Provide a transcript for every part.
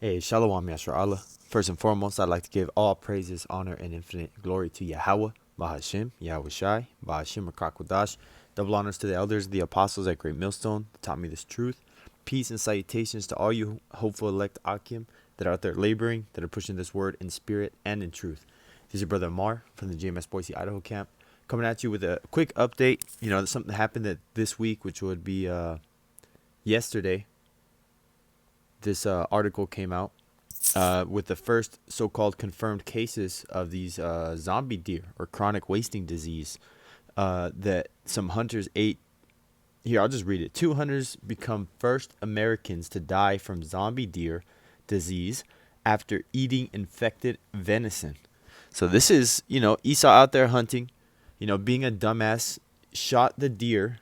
Hey, Shalom Yashar Allah. First and foremost, I'd like to give all praises, honor, and infinite glory to Yahweh, Bahashim, Yahweh Shai, Bahashim Rakakwadash. Double honors to the elders, the apostles at Great Millstone, that taught me this truth. Peace and salutations to all you hopeful elect Akim that are out there laboring, that are pushing this word in spirit and in truth. This is your brother Amar from the JMS Boise, Idaho camp, coming at you with a quick update. Something happened this week, which would be yesterday. This article came out with the first so-called confirmed cases of these zombie deer or chronic wasting disease that some hunters ate. Here, I'll just read it. 2 hunters become first Americans to die from zombie deer disease after eating infected venison. So this is, Esau out there hunting, being a dumbass, shot the deer.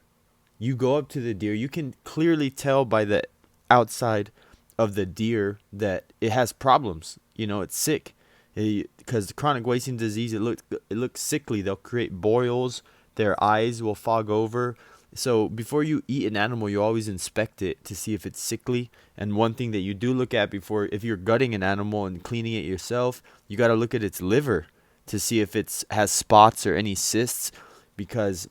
You go up to the deer. You can clearly tell by the outside of the deer that it has problems. It's sick because the chronic wasting disease, it looks sickly. They'll create boils. Their eyes will fog over. So before you eat an animal, you always inspect it to see if it's sickly. And one thing that you do look at if you're gutting an animal and cleaning it yourself, you got to look at its liver to see if it has spots or any cysts, because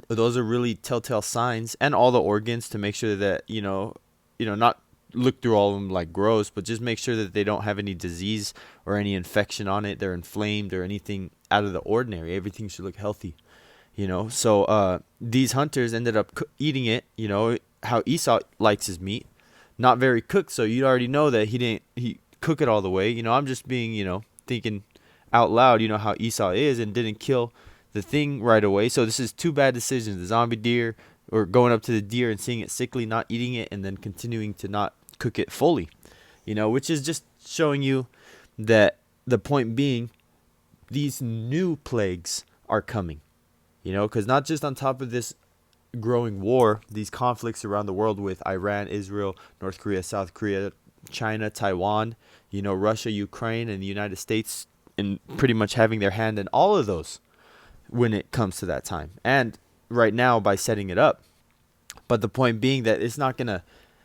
those are really telltale signs, and all the organs, to make sure that not look through all of them like gross, but just make sure that they don't have any disease or any infection on it. They're inflamed or anything out of the ordinary. Everything should look healthy, So these hunters ended up eating it. How Esau likes his meat, not very cooked. So you already know that he cook it all the way. I'm just being thinking out loud. How Esau is, and didn't kill the thing right away. So this is two bad decisions: the zombie deer, or going up to the deer and seeing it sickly, not eating it, and then continuing to not cook it fully, which is just showing you that the point being, these new plagues are coming, because not just on top of this growing war, these conflicts around the world with Iran, Israel, North Korea, South Korea, China, Taiwan, Russia, Ukraine, and the United States, and pretty much having their hand in all of those when it comes to that time. And right now, by setting it up. But the point being that it's not going to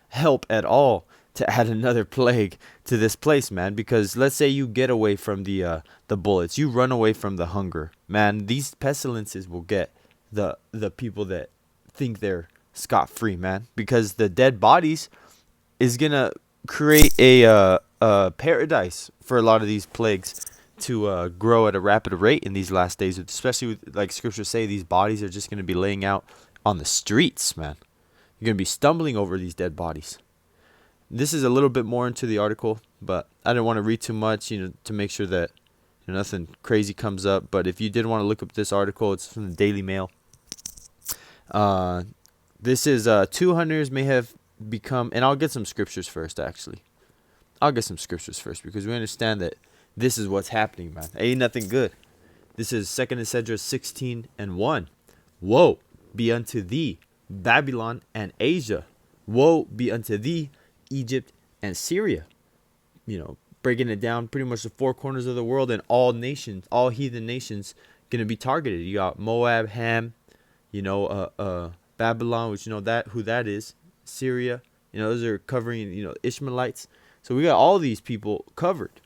help at all to add another plague to this place, man, because let's say you get away from the bullets, you run away from the hunger, man, these pestilences will get the people that think they're scot-free, man, because the dead bodies is going to create a paradise for a lot of these plagues to grow at a rapid rate in these last days, especially with, like scriptures say, these bodies are just going to be laying out on the streets, man. You're going to be stumbling over these dead bodies. This is a little bit more into the article, but I didn't want to read too much, to make sure that nothing crazy comes up. But if you did want to look up this article, it's from the Daily Mail. This is 2 hunters may have become, and I'll get some scriptures first, actually. I'll get some scriptures first, because we understand that this is what's happening, man. Ain't nothing good. This is 2nd Esdras 16:1. Woe be unto thee, Babylon and Asia. Woe be unto thee, Egypt and Syria. Breaking it down, pretty much the 4 corners of the world, and all nations, all heathen nations, going to be targeted. You got Moab, Ham, Babylon, which that who that is, Syria. Those are covering Ishmaelites. So we got all these people covered.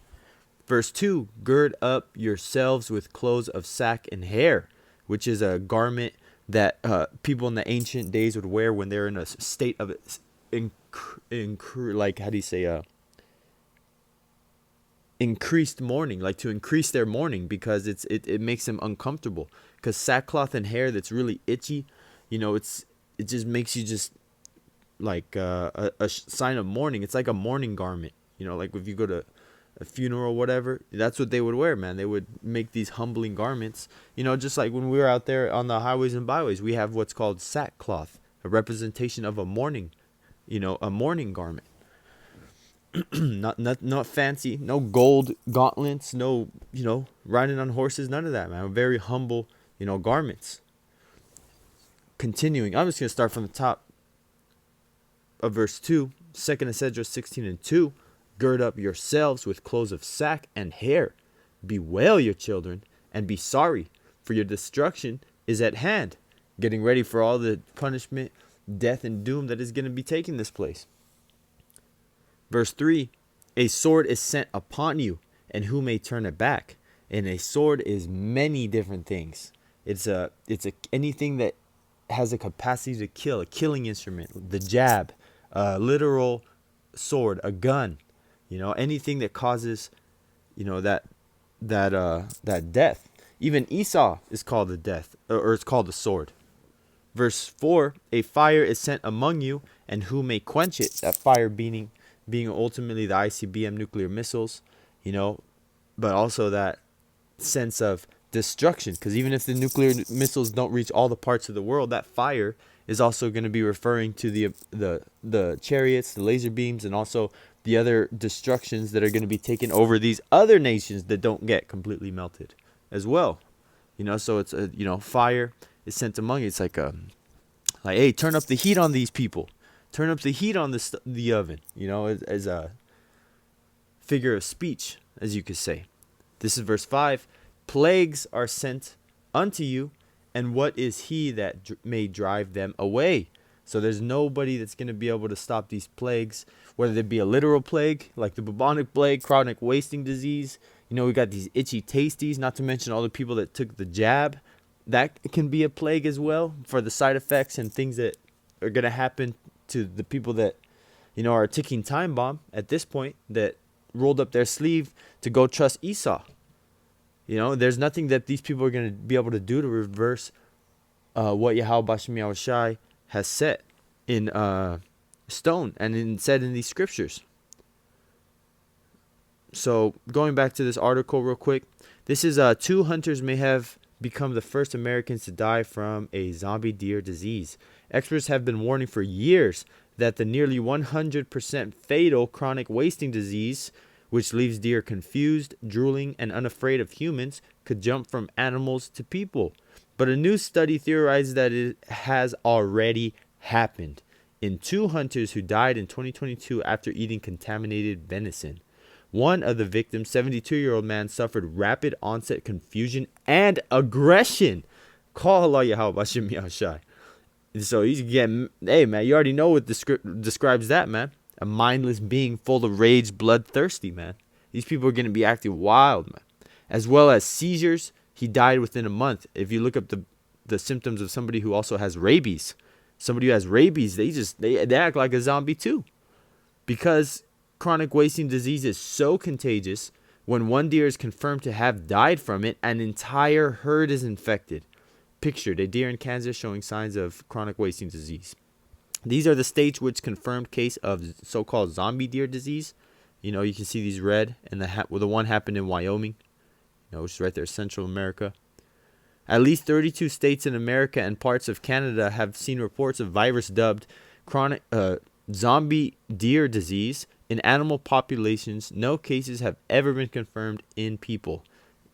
Verse 2, gird up yourselves with clothes of sack and hair, which is a garment that people in the ancient days would wear when they're in a state of increased mourning, like to increase their mourning, because it makes them uncomfortable. Because sackcloth and hair that's really itchy, it just makes you just like a sign of mourning. It's like a mourning garment, like if you go to a funeral or whatever, that's what they would wear, man. They would make these humbling garments, just like when we were out there on the highways and byways, we have what's called sackcloth, a representation of a mourning, a mourning garment. not fancy, no gold gauntlets, no, riding on horses, none of that, man. Very humble, garments. Continuing, I'm just going to start from the top of verse 2, 2nd Esdras 16:2. Gird up yourselves with clothes of sack and hair. Bewail your children and be sorry, for your destruction is at hand. Getting ready for all the punishment, death, and doom that is going to be taking this place. Verse 3, A sword is sent upon you, and who may turn it back? And a sword is many different things. It's anything that has a capacity to kill, a killing instrument, the jab, a literal sword, a gun, anything that causes, that death. Even Esau is called the death, or it's called the sword. Verse 4, a fire is sent among you, and who may quench it? That fire being ultimately the ICBM nuclear missiles, but also that sense of destruction, because even if the nuclear missiles don't reach all the parts of the world, that fire is also going to be referring to the chariots, the laser beams, and also the other destructions that are going to be taken over these other nations that don't get completely melted as well. So it's fire is sent among you. It's like hey, turn up the heat on these people, turn up the heat on the oven, as a figure of speech, as you could say. This is verse 5. Plagues are sent unto you, and what is he that may drive them away? So there's nobody that's going to be able to stop these plagues, whether they be a literal plague, like the bubonic plague, chronic wasting disease. We got these itchy tasties, not to mention all the people that took the jab. That can be a plague as well, for the side effects and things that are going to happen to the people that, are a ticking time bomb at this point, that rolled up their sleeve to go trust Esau. There's nothing that these people are going to be able to do to reverse what Yahweh Bashem Yahushai has set in stone and said in these scriptures. So going back to this article real quick, this is 2 hunters may have become the first Americans to die from a zombie deer disease. Experts have been warning for years that the nearly 100% fatal chronic wasting disease, which leaves deer confused, drooling, and unafraid of humans, could jump from animals to people. But a new study theorizes that it has already happened in 2 hunters who died in 2022 after eating contaminated venison. One of the victims, 72-year-old man, suffered rapid onset confusion and aggression. Call Allah Yahweh Bashem Yahushai. So he's getting, hey man, you already know what describes that, man. A mindless being full of rage, bloodthirsty, man. These people are going to be acting wild, man. As well as seizures, he died within a month. If you look up the symptoms of somebody who also has rabies, somebody who has rabies, they act like a zombie too. Because chronic wasting disease is so contagious, when one deer is confirmed to have died from it, an entire herd is infected. Pictured a deer in Kansas showing signs of chronic wasting disease. These are the states which confirmed case of so-called zombie deer disease. You can see these red, and the one happened in Wyoming, which is right there, Central America. At least 32 states in America and parts of Canada have seen reports of virus dubbed chronic zombie deer disease in animal populations. No cases have ever been confirmed in people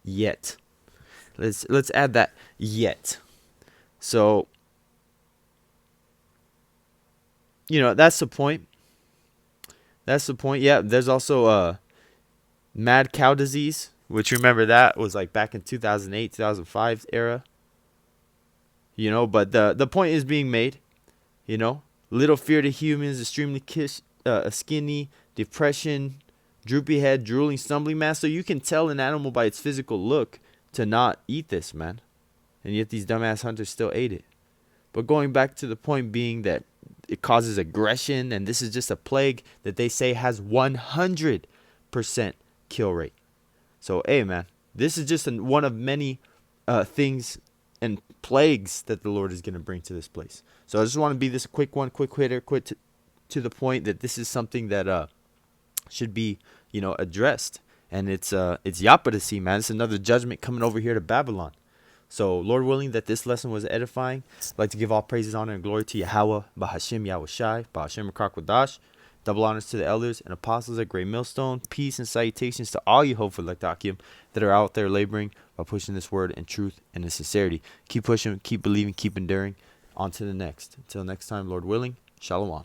yet. Let's add that yet. So, that's the point. Yeah, there's also mad cow disease, which, remember, that was like back in 2008, 2005 era. But the point is being made. Little fear to humans, extremely skinny, depression, droopy head, drooling, stumbling mass. So you can tell an animal by its physical look to not eat this, man. And yet these dumbass hunters still ate it. But going back to the point being that it causes aggression, and this is just a plague that they say has 100% kill rate. So, hey, man, this is just one of many things and plagues that the Lord is going to bring to this place. So I just want to be this quick hitter, quick to the point, that this is something that should be, addressed. And it's Yapa to see, man. It's another judgment coming over here to Babylon. So, Lord willing that this lesson was edifying, I'd like to give all praises, honor, and glory to Yahweh, Bahashem Yahushai, Bahashem Rakwadash. Double honors to the elders and apostles at Great Millstone. Peace and salutations to all you hopeful Laktakim that are out there laboring by pushing this word in truth and in sincerity. Keep pushing, keep believing, keep enduring. On to the next. Until next time, Lord willing, Shalom.